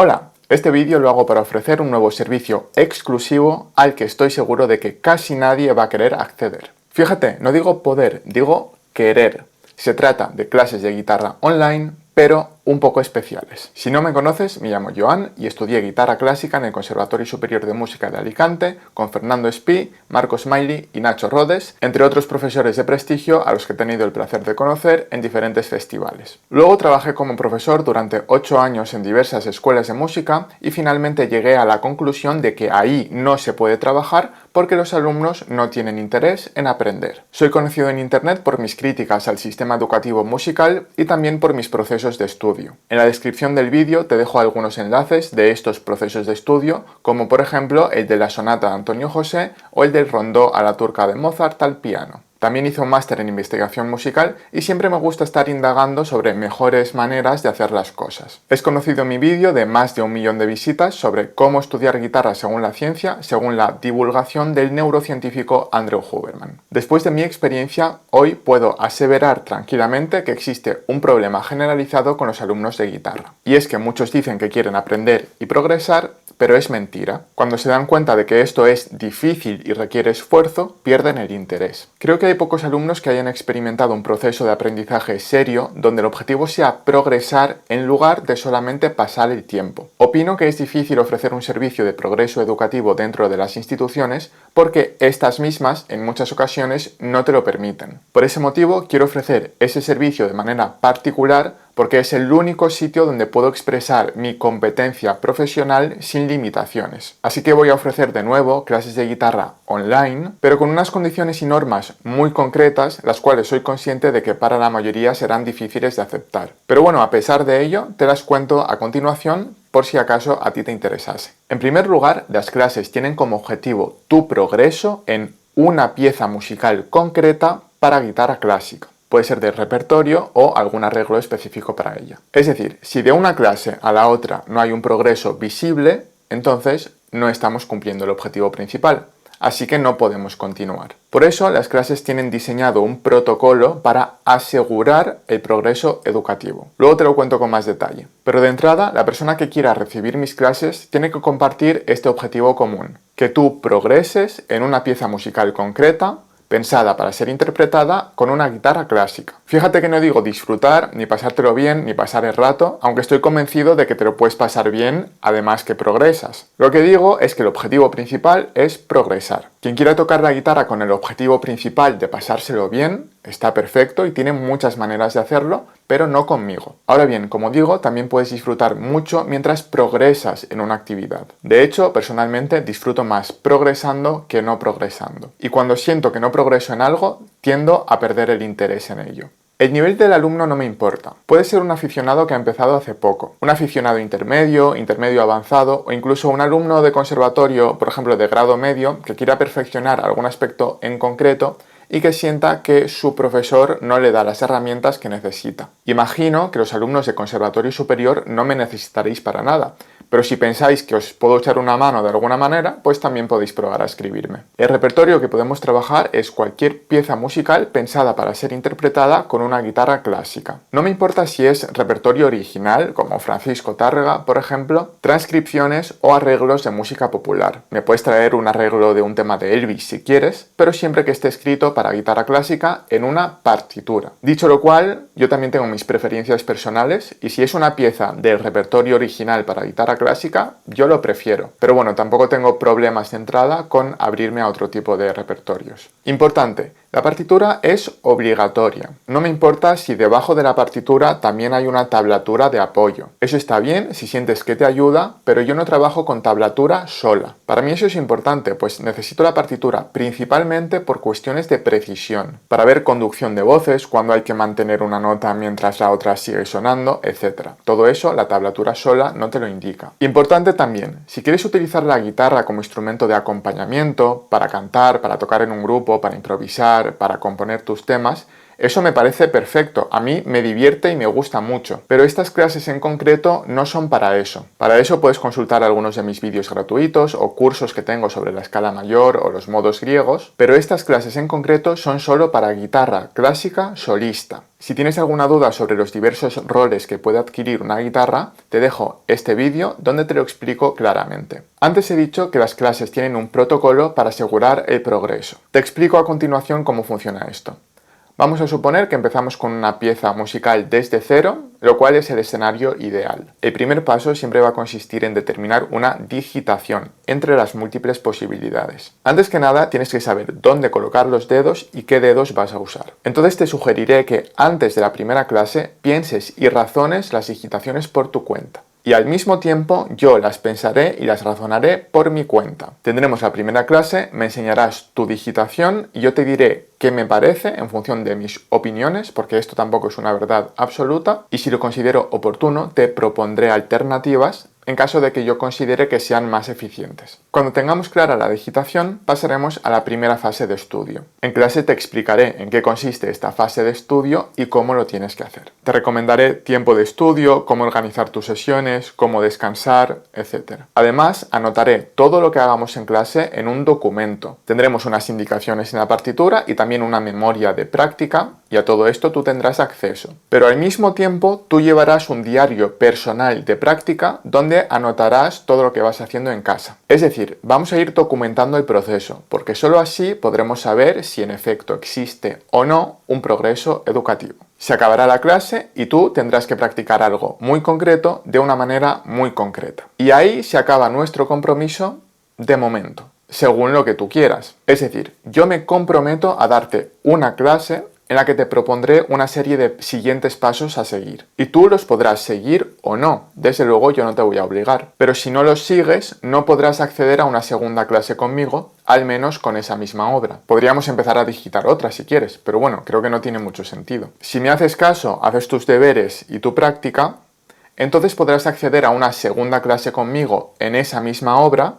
Hola, este vídeo lo hago para ofrecer un nuevo servicio exclusivo al que estoy seguro de que casi nadie va a querer acceder. Fíjate, no digo poder, digo querer. Se trata de clases de guitarra online, pero un poco especiales. Si no me conoces, me llamo Joan y estudié guitarra clásica en el Conservatorio Superior de Música de Alicante con Fernando Espí, Marcos Smiley y Nacho Rodes, entre otros profesores de prestigio a los que he tenido el placer de conocer en diferentes festivales. Luego trabajé como profesor durante 8 años en diversas escuelas de música y finalmente llegué a la conclusión de que ahí no se puede trabajar porque los alumnos no tienen interés en aprender. Soy conocido en internet por mis críticas al sistema educativo musical y también por mis procesos de estudio. En la descripción del vídeo te dejo algunos enlaces de estos procesos de estudio, como por ejemplo el de la sonata de Antonio José o el del rondó a la turca de Mozart al piano. También hice un máster en investigación musical y siempre me gusta estar indagando sobre mejores maneras de hacer las cosas. Es conocido mi vídeo de más de 1 millón de visitas sobre cómo estudiar guitarra según la ciencia, según la divulgación del neurocientífico Andrew Huberman. Después de mi experiencia, hoy puedo aseverar tranquilamente que existe un problema generalizado con los alumnos de guitarra. Y es que muchos dicen que quieren aprender y progresar, pero es mentira. Cuando se dan cuenta de que esto es difícil y requiere esfuerzo, pierden el interés. Creo que hay pocos alumnos que hayan experimentado un proceso de aprendizaje serio donde el objetivo sea progresar en lugar de solamente pasar el tiempo. Opino que es difícil ofrecer un servicio de progreso educativo dentro de las instituciones porque estas mismas en muchas ocasiones no te lo permiten. Por ese motivo quiero ofrecer ese servicio de manera particular porque es el único sitio donde puedo expresar mi competencia profesional sin limitaciones. Así que voy a ofrecer de nuevo clases de guitarra online, pero con unas condiciones y normas muy concretas, las cuales soy consciente de que para la mayoría serán difíciles de aceptar. Pero bueno, a pesar de ello, te las cuento a continuación por si acaso a ti te interesase. En primer lugar, las clases tienen como objetivo tu progreso en una pieza musical concreta para guitarra clásica. Puede ser de repertorio o algún arreglo específico para ella. Es decir, si de una clase a la otra no hay un progreso visible, entonces no estamos cumpliendo el objetivo principal, así que no podemos continuar. Por eso las clases tienen diseñado un protocolo para asegurar el progreso educativo. Luego te lo cuento con más detalle. Pero de entrada, la persona que quiera recibir mis clases tiene que compartir este objetivo común, que tú progreses en una pieza musical concreta, pensada para ser interpretada con una guitarra clásica. Fíjate que no digo disfrutar, ni pasártelo bien, ni pasar el rato, aunque estoy convencido de que te lo puedes pasar bien, además que progresas. Lo que digo es que el objetivo principal es progresar. Quien quiera tocar la guitarra con el objetivo principal de pasárselo bien, está perfecto y tiene muchas maneras de hacerlo, pero no conmigo. Ahora bien, como digo, también puedes disfrutar mucho mientras progresas en una actividad. De hecho, personalmente disfruto más progresando que no progresando. Y cuando siento que no progreso en algo, tiendo a perder el interés en ello. El nivel del alumno no me importa. Puede ser un aficionado que ha empezado hace poco, un aficionado intermedio, intermedio avanzado o incluso un alumno de conservatorio, por ejemplo de grado medio, que quiera perfeccionar algún aspecto en concreto y que sienta que su profesor no le da las herramientas que necesita. Imagino que los alumnos de conservatorio superior no me necesitaréis para nada, pero si pensáis que os puedo echar una mano de alguna manera, pues también podéis probar a escribirme. El repertorio que podemos trabajar es cualquier pieza musical pensada para ser interpretada con una guitarra clásica. No me importa si es repertorio original, como Francisco Tárrega, por ejemplo, transcripciones o arreglos de música popular. Me puedes traer un arreglo de un tema de Elvis si quieres, pero siempre que esté escrito para guitarra clásica en una partitura. Dicho lo cual, yo también tengo mis preferencias personales y si es una pieza del repertorio original para guitarra clásica, yo lo prefiero. Pero bueno, tampoco tengo problemas de entrada con abrirme a otro tipo de repertorios. Importante, la partitura es obligatoria. No me importa si debajo de la partitura también hay una tablatura de apoyo. Eso está bien si sientes que te ayuda, pero yo no trabajo con tablatura sola. Para mí eso es importante, pues necesito la partitura principalmente por cuestiones de precisión, para ver conducción de voces, cuando hay que mantener una nota mientras la otra sigue sonando, etc. Todo eso la tablatura sola no te lo indica. Importante también, si quieres utilizar la guitarra como instrumento de acompañamiento, para cantar, para tocar en un grupo, para improvisar, para componer tus temas, Eso me parece perfecto, a mí me divierte y me gusta mucho, pero estas clases en concreto no son para eso. Para eso puedes consultar algunos de mis vídeos gratuitos o cursos que tengo sobre la escala mayor o los modos griegos, pero estas clases en concreto son solo para guitarra clásica solista. Si tienes alguna duda sobre los diversos roles que puede adquirir una guitarra, te dejo este vídeo donde te lo explico claramente. Antes he dicho que las clases tienen un protocolo para asegurar el progreso. Te explico a continuación cómo funciona esto. Vamos a suponer que empezamos con una pieza musical desde cero, lo cual es el escenario ideal. El primer paso siempre va a consistir en determinar una digitación entre las múltiples posibilidades. Antes que nada, tienes que saber dónde colocar los dedos y qué dedos vas a usar. Entonces te sugeriré que antes de la primera clase pienses y razones las digitaciones por tu cuenta. Y al mismo tiempo yo las pensaré y las razonaré por mi cuenta. Tendremos la primera clase, me enseñarás tu digitación y yo te diré qué me parece en función de mis opiniones, porque esto tampoco es una verdad absoluta, y si lo considero oportuno te propondré alternativas en caso de que yo considere que sean más eficientes. Cuando tengamos clara la digitación, pasaremos a la primera fase de estudio. En clase te explicaré en qué consiste esta fase de estudio y cómo lo tienes que hacer. Te recomendaré tiempo de estudio, cómo organizar tus sesiones, cómo descansar, etc. Además, anotaré todo lo que hagamos en clase en un documento. Tendremos unas indicaciones en la partitura y también una memoria de práctica, y a todo esto tú tendrás acceso. Pero al mismo tiempo, tú llevarás un diario personal de práctica donde anotarás todo lo que vas haciendo en casa. Es decir, vamos a ir documentando el proceso, porque solo así podremos saber si en efecto existe o no un progreso educativo. Se acabará la clase y tú tendrás que practicar algo muy concreto de una manera muy concreta. Y ahí se acaba nuestro compromiso de momento, según lo que tú quieras. Es decir, yo me comprometo a darte una clase en la que te propondré una serie de siguientes pasos a seguir. Y tú los podrás seguir o no. Desde luego yo no te voy a obligar. Pero si no los sigues, no podrás acceder a una segunda clase conmigo, al menos con esa misma obra. Podríamos empezar a digitar otra si quieres, pero bueno, creo que no tiene mucho sentido. Si me haces caso, haces tus deberes y tu práctica, entonces podrás acceder a una segunda clase conmigo en esa misma obra,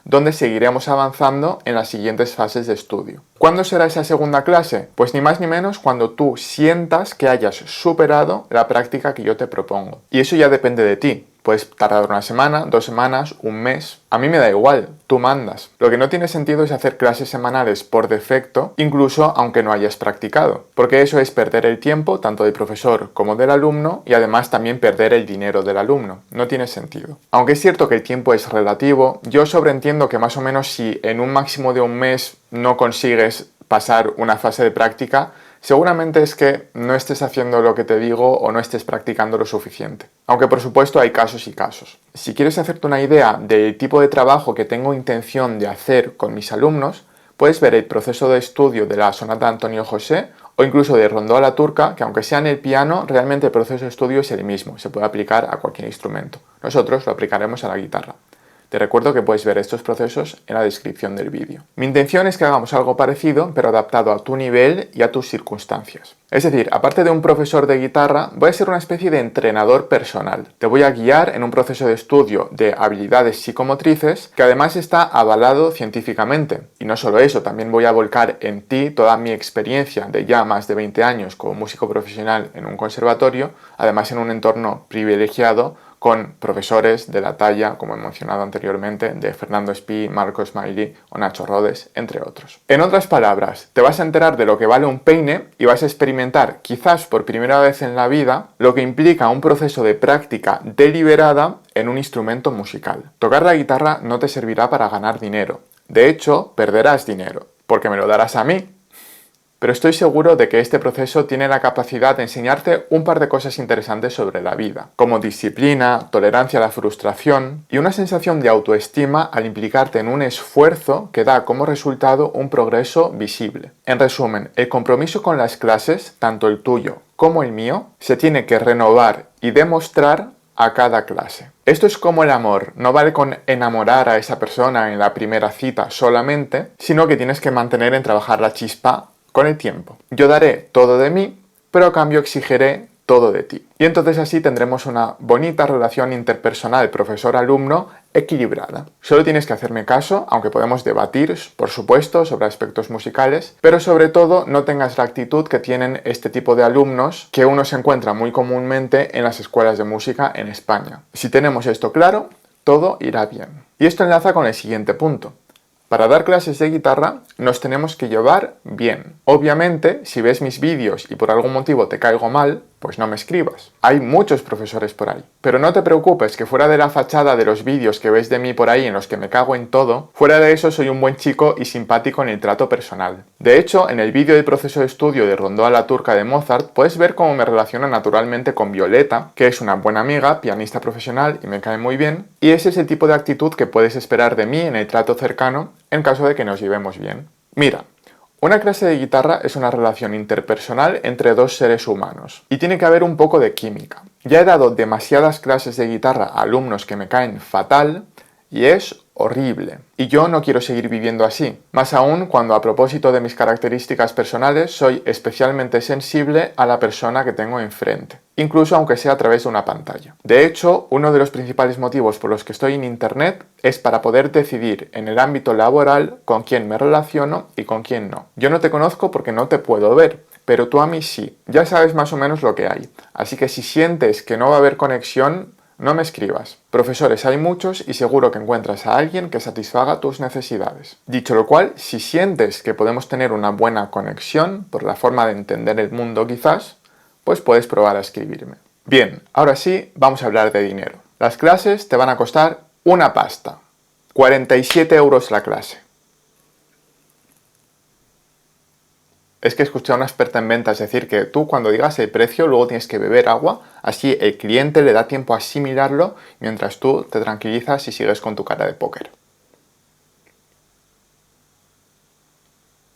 donde seguiremos avanzando en las siguientes fases de estudio. ¿Cuándo será esa segunda clase? Pues ni más ni menos cuando tú sientas que hayas superado la práctica que yo te propongo. Y eso ya depende de ti. Puedes tardar una semana, 2 semanas, un mes. A mí me da igual, tú mandas. Lo que no tiene sentido es hacer clases semanales por defecto, incluso aunque no hayas practicado. Porque eso es perder el tiempo, tanto del profesor como del alumno, y además también perder el dinero del alumno. No tiene sentido. Aunque es cierto que el tiempo es relativo, yo sobreentiendo que más o menos si en un máximo de un mes no consigues pasar una fase de práctica, seguramente es que no estés haciendo lo que te digo o no estés practicando lo suficiente. Aunque por supuesto hay casos y casos. Si quieres hacerte una idea del tipo de trabajo que tengo intención de hacer con mis alumnos, puedes ver el proceso de estudio de la sonata de Antonio José o incluso de Rondó a la turca, que aunque sea en el piano, realmente el proceso de estudio es el mismo, se puede aplicar a cualquier instrumento. Nosotros lo aplicaremos a la guitarra. Te recuerdo que puedes ver estos procesos en la descripción del vídeo. Mi intención es que hagamos algo parecido, pero adaptado a tu nivel y a tus circunstancias. Es decir, aparte de un profesor de guitarra, voy a ser una especie de entrenador personal. Te voy a guiar en un proceso de estudio de habilidades psicomotrices que además está avalado científicamente. Y no solo eso, también voy a volcar en ti toda mi experiencia de ya más de 20 años como músico profesional en un conservatorio, además en un entorno privilegiado con profesores de la talla, como he mencionado anteriormente, de Fernando Espí, Marco Smiley o Nacho Rodes, entre otros. En otras palabras, te vas a enterar de lo que vale un peine y vas a experimentar, quizás por primera vez en la vida, lo que implica un proceso de práctica deliberada en un instrumento musical. Tocar la guitarra no te servirá para ganar dinero. De hecho, perderás dinero, porque me lo darás a mí. Pero estoy seguro de que este proceso tiene la capacidad de enseñarte un par de cosas interesantes sobre la vida, como disciplina, tolerancia a la frustración y una sensación de autoestima al implicarte en un esfuerzo que da como resultado un progreso visible. En resumen, el compromiso con las clases, tanto el tuyo como el mío, se tiene que renovar y demostrar a cada clase. Esto es como el amor, no vale con enamorar a esa persona en la primera cita solamente, sino que tienes que mantener en trabajar la chispa con el tiempo. Yo daré todo de mí, pero a cambio exigiré todo de ti. Y entonces así tendremos una bonita relación interpersonal profesor-alumno equilibrada. Solo tienes que hacerme caso, aunque podemos debatir, por supuesto, sobre aspectos musicales, pero sobre todo no tengas la actitud que tienen este tipo de alumnos que uno se encuentra muy comúnmente en las escuelas de música en España. Si tenemos esto claro, todo irá bien. Y esto enlaza con el siguiente punto. Para dar clases de guitarra nos tenemos que llevar bien. Obviamente, si ves mis vídeos y por algún motivo te caigo mal, pues no me escribas. Hay muchos profesores por ahí. Pero no te preocupes que fuera de la fachada de los vídeos que ves de mí por ahí en los que me cago en todo, fuera de eso soy un buen chico y simpático en el trato personal. De hecho, en el vídeo del proceso de estudio de Rondó a la Turca de Mozart, puedes ver cómo me relaciono naturalmente con Violeta, que es una buena amiga, pianista profesional y me cae muy bien, y ese es el tipo de actitud que puedes esperar de mí en el trato cercano en caso de que nos llevemos bien. Mira, una clase de guitarra es una relación interpersonal entre dos seres humanos y tiene que haber un poco de química. Ya he dado demasiadas clases de guitarra a alumnos que me caen fatal y es horrible. Y yo no quiero seguir viviendo así, más aún cuando a propósito de mis características personales soy especialmente sensible a la persona que tengo enfrente, incluso aunque sea a través de una pantalla. De hecho, uno de los principales motivos por los que estoy en Internet es para poder decidir en el ámbito laboral con quién me relaciono y con quién no. Yo no te conozco porque no te puedo ver, pero tú a mí sí. Ya sabes más o menos lo que hay. Así que si sientes que no va a haber conexión, no me escribas. Profesores hay muchos y seguro que encuentras a alguien que satisfaga tus necesidades. Dicho lo cual, si sientes que podemos tener una buena conexión, por la forma de entender el mundo quizás, pues puedes probar a escribirme. Bien, ahora sí, vamos a hablar de dinero. Las clases te van a costar una pasta. 47 euros la clase. Es que escuché a una experta en ventas decir que tú cuando digas el precio luego tienes que beber agua, así el cliente le da tiempo a asimilarlo mientras tú te tranquilizas y sigues con tu cara de póker.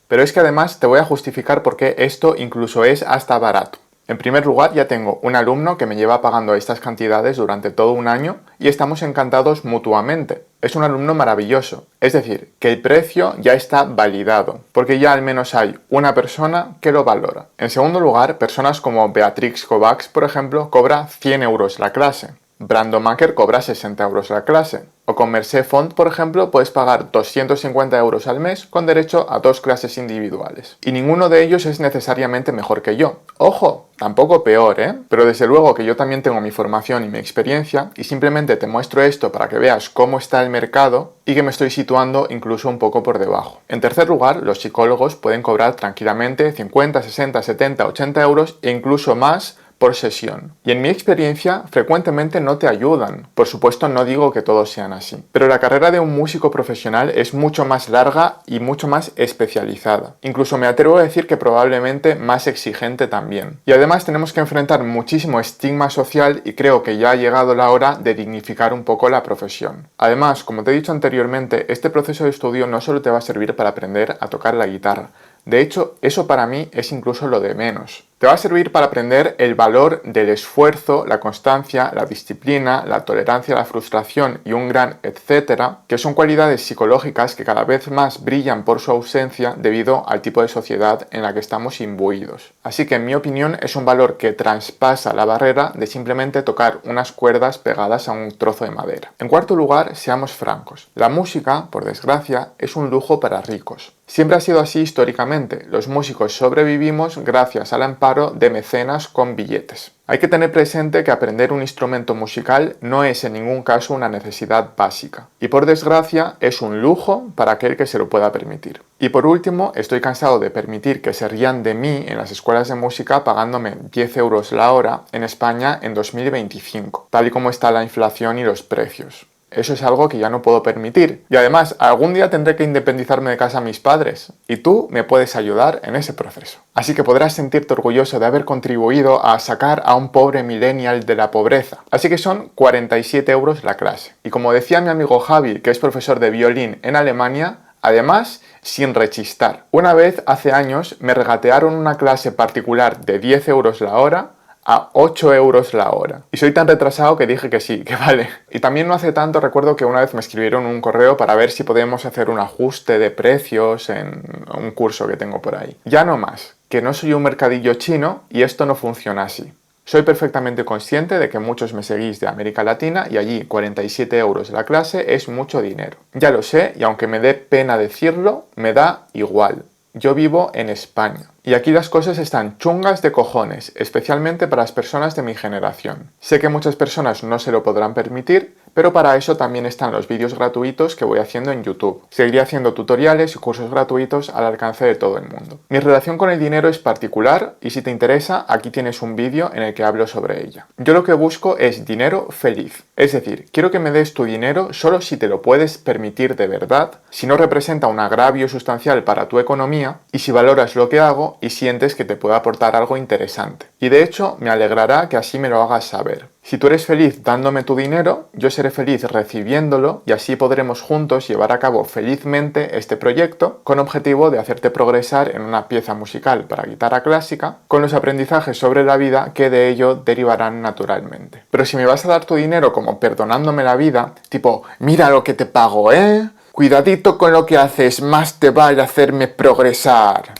Pero es que además te voy a justificar por qué esto incluso es hasta barato. En primer lugar, ya tengo un alumno que me lleva pagando estas cantidades durante todo un año y estamos encantados mutuamente. Es un alumno maravilloso, es decir, que el precio ya está validado, porque ya al menos hay una persona que lo valora. En segundo lugar, personas como Beatrix Kovacs, por ejemplo, cobra 100 euros la clase. Brandon Macker cobra 60 euros la clase. O con Mercé Font, por ejemplo, puedes pagar 250 euros al mes con derecho a 2 clases individuales. Y ninguno de ellos es necesariamente mejor que yo. Ojo, tampoco peor, ¿eh? Pero desde luego que yo también tengo mi formación y mi experiencia y simplemente te muestro esto para que veas cómo está el mercado y que me estoy situando incluso un poco por debajo. En tercer lugar, los psicólogos pueden cobrar tranquilamente 50, 60, 70, 80 euros e incluso más por sesión. Y en mi experiencia, frecuentemente no te ayudan. Por supuesto, no digo que todos sean así. Pero la carrera de un músico profesional es mucho más larga y mucho más especializada. Incluso me atrevo a decir que probablemente más exigente también. Y además tenemos que enfrentar muchísimo estigma social y creo que ya ha llegado la hora de dignificar un poco la profesión. Además, como te he dicho anteriormente, este proceso de estudio no solo te va a servir para aprender a tocar la guitarra. De hecho, eso para mí es incluso lo de menos. Te va a servir para aprender el valor del esfuerzo, la constancia, la disciplina, la tolerancia a la frustración y un gran etcétera, que son cualidades psicológicas que cada vez más brillan por su ausencia debido al tipo de sociedad en la que estamos imbuidos. Así que en mi opinión es un valor que traspasa la barrera de simplemente tocar unas cuerdas pegadas a un trozo de madera. En cuarto lugar, seamos francos. La música, por desgracia, es un lujo para ricos. Siempre ha sido así históricamente. Los músicos sobrevivimos gracias al amparo de mecenas con billetes. Hay que tener presente que aprender un instrumento musical no es en ningún caso una necesidad básica. Y por desgracia es un lujo para aquel que se lo pueda permitir. Y por último, estoy cansado de permitir que se rían de mí en las escuelas de música pagándome 10 euros la hora en España en 2025, tal y como está la inflación y los precios. Eso es algo que ya no puedo permitir. Y además, algún día tendré que independizarme de casa a mis padres. Y tú me puedes ayudar en ese proceso. Así que podrás sentirte orgulloso de haber contribuido a sacar a un pobre millennial de la pobreza. Así que son 47 euros la clase. Y como decía mi amigo Javi, que es profesor de violín en Alemania, además, sin rechistar. Una vez, hace años, me regatearon una clase particular de 10 euros la hora a 8 euros la hora. Y soy tan retrasado que dije que sí, que vale. Y también no hace tanto recuerdo que una vez me escribieron un correo para ver si podemos hacer un ajuste de precios en un curso que tengo por ahí. Ya no más, que no soy un mercadillo chino y esto no funciona así. Soy perfectamente consciente de que muchos me seguís de América Latina y allí 47 € la clase es mucho dinero. Ya lo sé y aunque me dé pena decirlo, me da igual. Yo vivo en España. Y aquí las cosas están chungas de cojones, especialmente para las personas de mi generación. Sé que muchas personas no se lo podrán permitir, pero para eso también están los vídeos gratuitos que voy haciendo en YouTube. Seguiré haciendo tutoriales y cursos gratuitos al alcance de todo el mundo. Mi relación con el dinero es particular y si te interesa, aquí tienes un vídeo en el que hablo sobre ella. Yo lo que busco es dinero feliz. Es decir, quiero que me des tu dinero solo si te lo puedes permitir de verdad, si no representa un agravio sustancial para tu economía y si valoras lo que hago y sientes que te puede aportar algo interesante. Y de hecho, me alegrará que así me lo hagas saber. Si tú eres feliz dándome tu dinero, yo seré feliz recibiéndolo y así podremos juntos llevar a cabo felizmente este proyecto con objetivo de hacerte progresar en una pieza musical para guitarra clásica con los aprendizajes sobre la vida que de ello derivarán naturalmente. Pero si me vas a dar tu dinero como perdonándome la vida, tipo, mira lo que te pago, ¿eh? Cuidadito con lo que haces, más te vale hacerme progresar.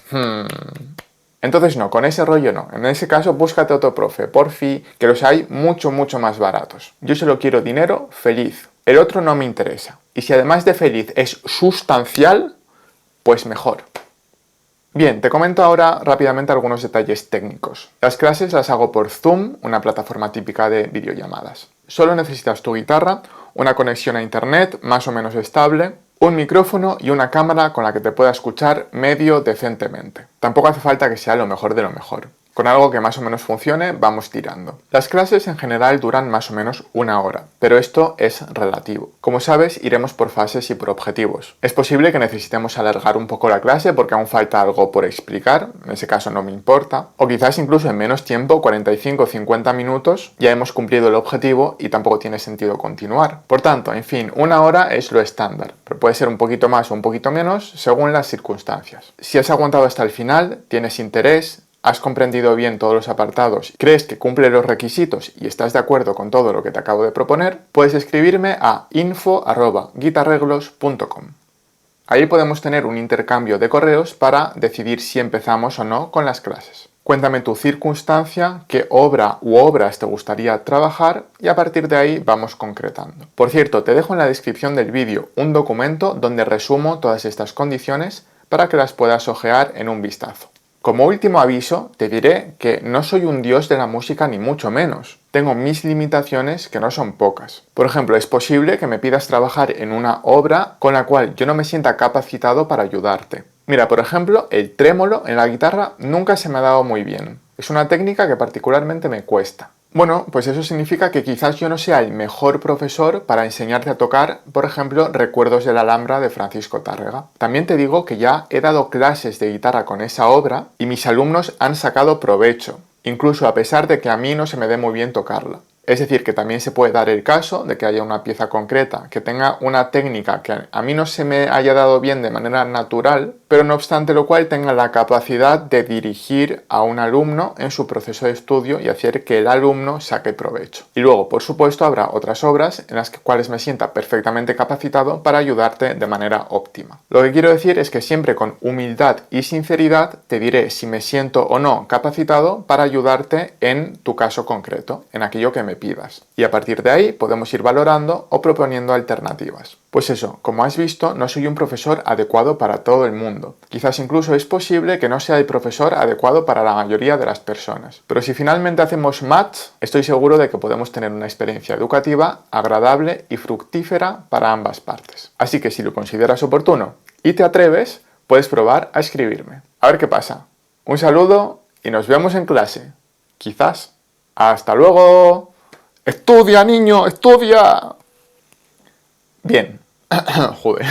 Entonces no, con ese rollo no. En ese caso búscate otro profe, porfi, que los hay mucho más baratos. Yo solo quiero dinero feliz. El otro no me interesa. Y si además de feliz es sustancial, pues mejor. Bien, te comento ahora rápidamente algunos detalles técnicos. Las clases las hago por Zoom, una plataforma típica de videollamadas. Solo necesitas tu guitarra, una conexión a internet más o menos estable, un micrófono y una cámara con la que te pueda escuchar medio decentemente. Tampoco hace falta que sea lo mejor de lo mejor. Con algo que más o menos funcione, vamos tirando. Las clases en general duran más o menos 1 hora, pero esto es relativo. Como sabes, iremos por fases y por objetivos. Es posible que necesitemos alargar un poco la clase porque aún falta algo por explicar, en ese caso no me importa, o quizás incluso en menos tiempo, 45 o 50 minutos, ya hemos cumplido el objetivo y tampoco tiene sentido continuar. Por tanto, en fin, 1 hora es lo estándar, pero puede ser un poquito más o un poquito menos según las circunstancias. Si has aguantado hasta el final, tienes interés, has comprendido bien todos los apartados, crees que cumple los requisitos y estás de acuerdo con todo lo que te acabo de proponer, puedes escribirme a info@guitarreglos.com. Ahí podemos tener un intercambio de correos para decidir si empezamos o no con las clases. Cuéntame tu circunstancia, qué obra u obras te gustaría trabajar y a partir de ahí vamos concretando. Por cierto, te dejo en la descripción del vídeo un documento donde resumo todas estas condiciones para que las puedas hojear en un vistazo. Como último aviso, te diré que no soy un dios de la música ni mucho menos. Tengo mis limitaciones que no son pocas. Por ejemplo, es posible que me pidas trabajar en una obra con la cual yo no me sienta capacitado para ayudarte. Mira, por ejemplo, el trémolo en la guitarra nunca se me ha dado muy bien. Es una técnica que particularmente me cuesta. Bueno, pues eso significa que quizás yo no sea el mejor profesor para enseñarte a tocar, por ejemplo, Recuerdos de la Alhambra de Francisco Tárrega. También te digo que ya he dado clases de guitarra con esa obra y mis alumnos han sacado provecho, incluso a pesar de que a mí no se me dé muy bien tocarla. Es decir, que también se puede dar el caso de que haya una pieza concreta que tenga una técnica que a mí no se me haya dado bien de manera natural, pero no obstante lo cual tenga la capacidad de dirigir a un alumno en su proceso de estudio y hacer que el alumno saque provecho. Y luego, por supuesto, habrá otras obras en las cuales me sienta perfectamente capacitado para ayudarte de manera óptima. Lo que quiero decir es que siempre con humildad y sinceridad te diré si me siento o no capacitado para ayudarte en tu caso concreto, en aquello que me pidas. Y a partir de ahí podemos ir valorando o proponiendo alternativas. Pues eso, como has visto, no soy un profesor adecuado para todo el mundo. Quizás incluso es posible que no sea el profesor adecuado para la mayoría de las personas. Pero si finalmente hacemos match, estoy seguro de que podemos tener una experiencia educativa agradable y fructífera para ambas partes. Así que si lo consideras oportuno y te atreves, puedes probar a escribirme. A ver qué pasa. Un saludo y nos vemos en clase. Quizás. ¡Hasta luego! ¡Estudia, niño! ¡Estudia! Bien. Joder.